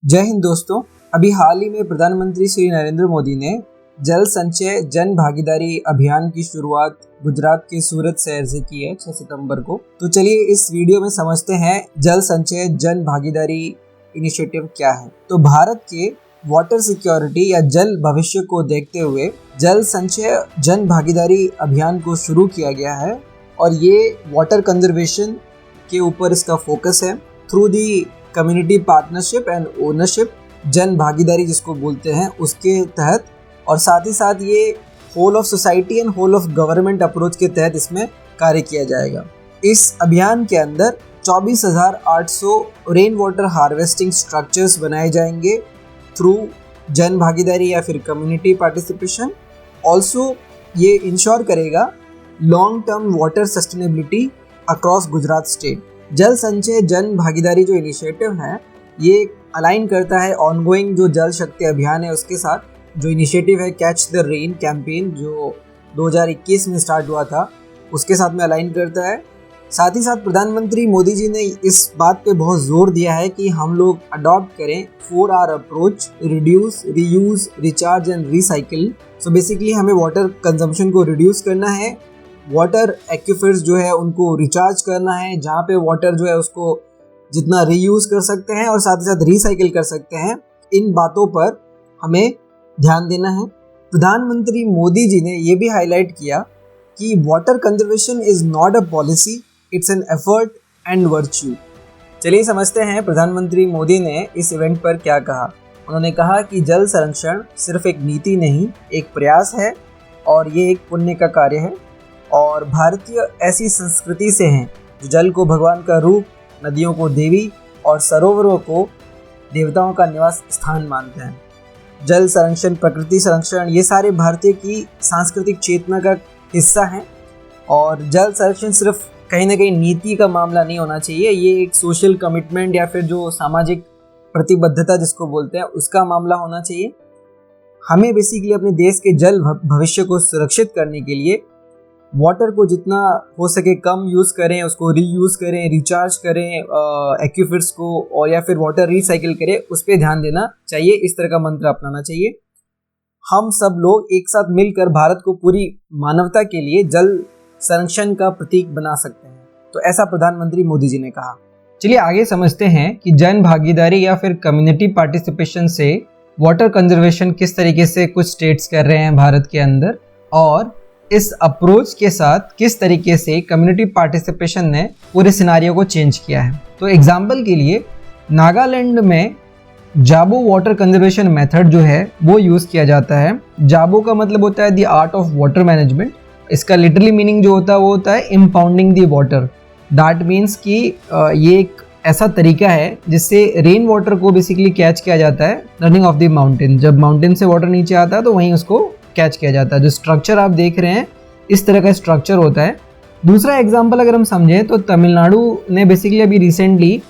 जय हिंद दोस्तों। अभी हाल ही में प्रधानमंत्री श्री नरेंद्र मोदी ने जल संचय जन भागीदारी अभियान की शुरुआत गुजरात के सूरत शहर से की है 6 सितंबर को। तो चलिए इस वीडियो में समझते हैं जल संचय जन भागीदारी इनिशिएटिव क्या है। तो भारत के वाटर सिक्योरिटी या जल भविष्य को देखते हुए जल संचय जन भागीदारी अभियान को शुरू किया गया है और ये वाटर कंजर्वेशन के ऊपर इसका फोकस है through the community partnership and ownership, जन भागीदारी जिसको बोलते हैं उसके तहत, और साथ ही साथ ये whole of society and whole of government approach के तहत इसमें कार्य किया जाएगा। इस अभियान के अंदर 24,800 रेन वाटर हार्वेस्टिंग स्ट्रक्चर्स बनाए जाएंगे थ्रू जन भागीदारी या फिर कम्युनिटी पार्टिसिपेशन। ऑल्सो ये इंश्योर करेगा long term water sustainability across Gujarat state. जल संचय जन भागीदारी जो इनिशिएटिव है ये अलाइन करता है ऑनगोइंग जो जल शक्ति अभियान है उसके साथ। जो इनिशिएटिव है कैच द रेन कैंपेन जो 2021 में स्टार्ट हुआ था उसके साथ में अलाइन करता है। साथ ही साथ प्रधानमंत्री मोदी जी ने इस बात पे बहुत जोर दिया है कि हम लोग अडॉप्ट करें 4R approach, reduce, reuse, recharge and recycle. So basically हमें वाटर कंजम्पशन को रिड्यूस करना है, वाटर एक्विफर्स जो है उनको रिचार्ज करना है, जहाँ पे वाटर जो है उसको जितना रीयूज कर सकते हैं और साथ ही साथ रिसाइकिल कर सकते हैं। इन बातों पर हमें ध्यान देना है। प्रधानमंत्री मोदी जी ने ये भी हाईलाइट किया कि water conservation is not a policy, it's an effort and virtue. चलिए समझते हैं प्रधानमंत्री मोदी ने इस इवेंट पर क्या कहा। उन्होंने कहा कि जल संरक्षण सिर्फ एक नीति नहीं, एक प्रयास है और ये एक पुण्य का कार्य है। और भारतीय ऐसी संस्कृति से हैं जो जल को भगवान का रूप, नदियों को देवी और सरोवरों को देवताओं का निवास स्थान मानते हैं। जल संरक्षण, प्रकृति संरक्षण, ये सारे भारतीय की सांस्कृतिक चेतना का हिस्सा हैं। और जल संरक्षण सिर्फ कहीं ना कहीं नीति का मामला नहीं होना चाहिए, ये एक सोशल कमिटमेंट या फिर जो सामाजिक प्रतिबद्धता जिसको बोलते हैं उसका मामला होना चाहिए। हमें बेसिकली अपने देश के जल भविष्य को सुरक्षित करने के लिए वाटर को जितना हो सके कम यूज़ करें, उसको रीयूज़ करें, रिचार्ज करें एक्विफर्स को, और या फिर वाटर रिसाइकिल करें, उस पर ध्यान देना चाहिए। इस तरह का मंत्र अपनाना चाहिए। हम सब लोग एक साथ मिलकर भारत को पूरी मानवता के लिए जल संरक्षण का प्रतीक बना सकते हैं। तो ऐसा प्रधानमंत्री मोदी जी ने कहा। चलिए आगे समझते हैं कि जन भागीदारी या फिर कम्युनिटी पार्टिसिपेशन से वाटर कंजर्वेशन किस तरीके से कुछ स्टेट्स कर रहे हैं भारत के अंदर, और इस अप्रोच के साथ किस तरीके से कम्युनिटी पार्टिसिपेशन ने पूरे सिनारियो को चेंज किया है। तो एग्जाम्पल के लिए नागालैंड में जाबो वाटर कंजर्वेशन मेथड जो है वो यूज़ किया जाता है। जाबो का मतलब होता है the art of water management. इसका लिटरली मीनिंग जो होता है वो होता है impounding the water. That means कि ये एक ऐसा तरीका है जिससे रेन वाटर को बेसिकली कैच किया जाता है रनिंग ऑफ द माउंटेन। जब माउंटेन से वाटर नीचे आता है तो वहीं उसको कैच किया जाता है। जो स्ट्रक्चर आप देख रहे हैं इस तरह का स्ट्रक्चर होता है। दूसरा एग्जांपल अगर हम समझें तो तमिलनाडु ने बेसिकली अभी रिसेंटली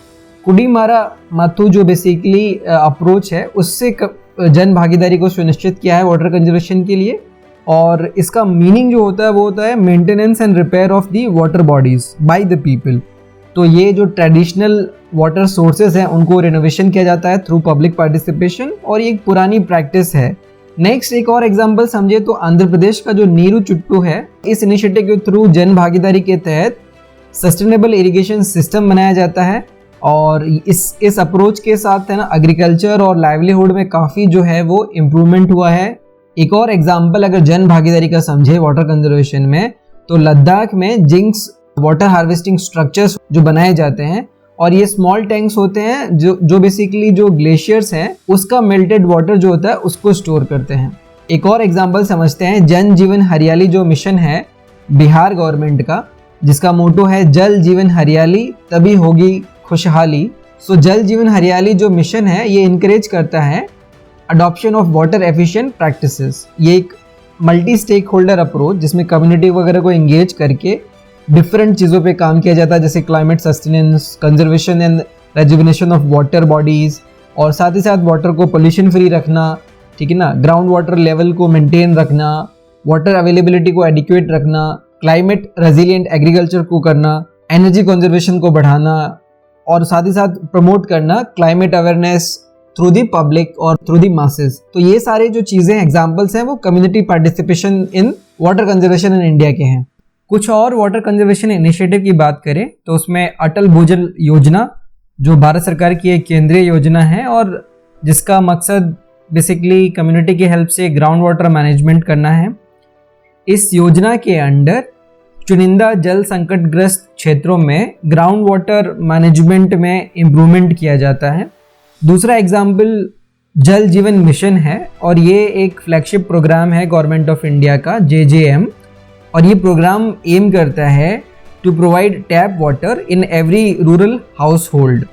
कुडीमारा माथु जो बेसिकली अप्रोच है उससे जन भागीदारी को सुनिश्चित किया है वाटर कंजर्वेशन के लिए। और इसका मीनिंग जो होता है वो होता है maintenance and repair of the water bodies by the people. तो ये जो ट्रेडिशनल वाटर सोर्सेज हैं उनको रिनोवेशन किया जाता है थ्रू पब्लिक पार्टिसिपेशन, और ये एक पुरानी प्रैक्टिस है। नेक्स्ट एक और एग्जांपल समझे तो आंध्र प्रदेश का जो नीरू चुट्टू है, इस इनिशिएटिव के थ्रू जन भागीदारी के तहत सस्टेनेबल इरिगेशन सिस्टम बनाया जाता है। और इस अप्रोच के साथ है ना एग्रीकल्चर और लाइवलीहुड में काफ़ी जो है वो इम्प्रूवमेंट हुआ है। एक और एग्जांपल अगर जन भागीदारी का समझे वाटर कंजर्वेशन में तो लद्दाख में जिंक्स वाटर हार्वेस्टिंग स्ट्रक्चर्स जो बनाए जाते हैं, और ये स्मॉल टैंक्स होते हैं जो बेसिकली जो ग्लेशियर्स हैं उसका मेल्टेड वाटर जो होता है उसको स्टोर करते हैं। एक और एग्जांपल समझते हैं जन जीवन हरियाली जो मिशन है बिहार गवर्नमेंट का, जिसका मोटो है जल जीवन हरियाली तभी होगी खुशहाली। सो जल जीवन हरियाली जो मिशन है ये इनकरेज करता है adoption of water efficient practices. ये एक मल्टी स्टेक होल्डर अप्रोच जिसमें कम्युनिटी वगैरह को एंगेज करके डिफरेंट चीज़ों पे काम किया जाता है, जैसे climate sustenance, conservation and rejuvenation of water bodies, और साथ ही साथ वाटर को पोल्यूशन फ्री रखना, ठीक है ना, ग्राउंड वाटर लेवल को मेंटेन रखना, वाटर अवेलेबिलिटी को एडिक्वेट रखना, क्लाइमेट रेजिलिएंट एग्रीकल्चर को करना, एनर्जी कंजर्वेशन को बढ़ाना, और साथ ही साथ प्रमोट करना climate awareness through the public और थ्रू द मासेस। तो ये सारे जो चीज़ें एग्जाम्पल्स हैं वो community participation in water conservation in India के हैं। कुछ और वाटर कंजर्वेशन इनिशिएटिव की बात करें तो उसमें अटल भूजल योजना, जो भारत सरकार की एक केंद्रीय योजना है और जिसका मकसद बेसिकली कम्युनिटी की हेल्प से ग्राउंड वाटर मैनेजमेंट करना है। इस योजना के अंडर चुनिंदा जल संकटग्रस्त क्षेत्रों में ग्राउंड वाटर मैनेजमेंट में इम्प्रूवमेंट किया जाता है। दूसरा एग्जाम्पल जल जीवन मिशन है और ये एक फ्लैगशिप प्रोग्राम है गवर्नमेंट ऑफ इंडिया का, JJM, और ये प्रोग्राम एम करता है to provide tap water in every rural household.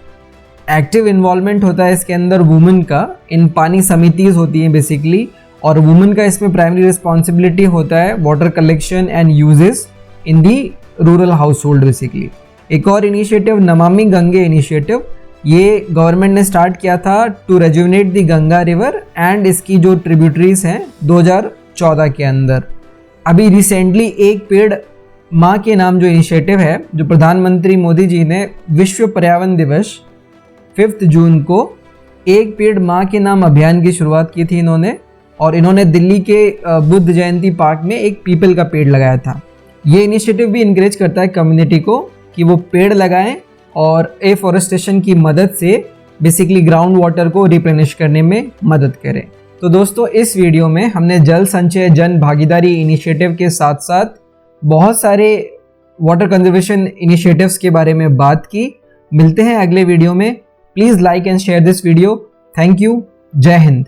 Active involvement होता है इसके अंदर वुमेन का, इन पानी समितिज होती हैं बेसिकली, और वुमेन का इसमें प्राइमरी रिस्पॉन्सिबिलिटी होता है water collection and uses in the rural household basically. एक और इनिशिएटिव नमामि गंगे इनिशिएटिव, ये गवर्नमेंट ने स्टार्ट किया था to rejuvenate the Ganga river and इसकी जो ट्रिब्यूटरीज हैं 2014 के अंदर। अभी रिसेंटली एक पेड़ माँ के नाम जो इनिशिएटिव है, जो प्रधानमंत्री मोदी जी ने विश्व पर्यावरण दिवस 5 जून को एक पेड़ माँ के नाम अभियान की शुरुआत की थी इन्होंने, और इन्होंने दिल्ली के बुद्ध जयंती पार्क में एक पीपल का पेड़ लगाया था। ये इनिशिएटिव भी इनकरेज करता है कम्युनिटी को कि वो पेड़ लगाएं और एफॉरेस्टेशन की मदद से बेसिकली ग्राउंड वाटर को रिप्लेनिश करने में मदद करें। तो दोस्तों, इस वीडियो में हमने जल संचय जन भागीदारी इनिशिएटिव के साथ साथ बहुत सारे वाटर कंजर्वेशन इनिशिएटिव्स के बारे में बात की। मिलते हैं अगले वीडियो में। Please like and share this video. Thank you. जय हिंद।